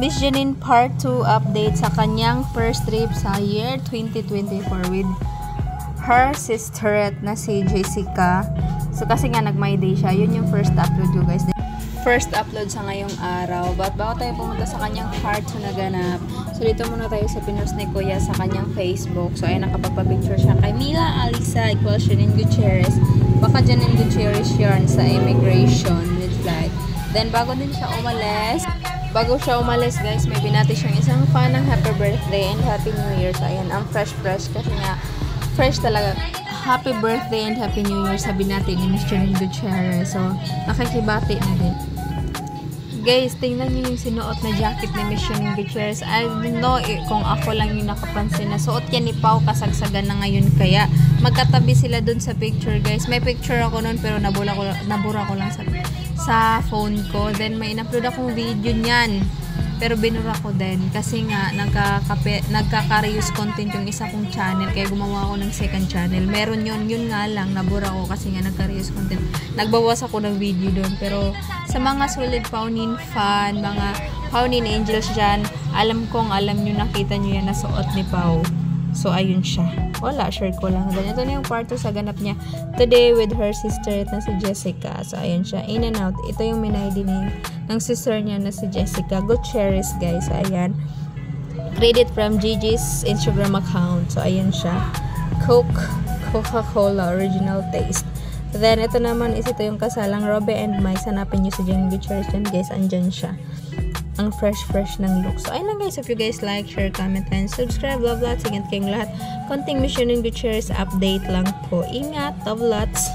Miss Janine Part 2 update sa kanyang first trip sa year 2024 with her sister na si Jessica. So kasi nga nag-my day siya. Yun yung first upload ko guys. First upload sa ngayong araw. But bago tayo pumunta sa kanyang part 2 na ganap, so dito muna tayo sa pinost ni Kuya sa kanyang Facebook. So ayun, nakapagpa-picture siya kay Mila Alisa equals Janine Gutierrez. Baka Janine Gutierrez yarn sa immigration with flight. Then bago din siya umalis, guys, may binati siyang isang fan ng happy birthday and happy new year. So ayan, ang fresh kasi nga fresh talaga. Happy birthday and happy new year sabi natin ni Miss Janine Gutierrez. So nakikibati na din. Guys, tingnan niyo yung sinuot na jacket ni Miss Janine Gutierrez. I don't know kung ako lang yung nakapansin na suot yan ni Pau, kasagsagan na ngayon kaya magkatabi sila dun sa picture guys. May picture ako nun pero nabura ko lang sa phone ko. Then may in-upload akong video niyan pero binura ko din kasi nga nagkaka-reuse content yung isa kong channel kaya gumawa ako ng second channel. Meron yun nga lang nabura ko kasi nga nagka-reuse content. Nagbawas ako ng video doon. Pero sa mga solid Paunin fan, mga Paunin angels dyan, alam nyo, nakita nyo yan na suot ni Pau. So ayun siya. Wala, share ko lang. Then ito na yung part 2 sa ganap niya today with her sister na si Jessica. So ayun siya, in and out. Ito yung min-ID ng sister niya na si Jessica Gutierrez guys. So ayan, credit from Gigi's Instagram account. So ayan siya, Coca-Cola original taste. Then ito naman is ito yung kasalang Robe and Mai. Hanapin nyo si Janine Gutierrez dyan guys, andyan siya. Ang fresh ng look. So ayun lang guys, if you guys like, share, comment, and subscribe. Love lots, ingat kayong lahat. Konting Miss Janine Gutierrez update lang po. Ingat, love lots.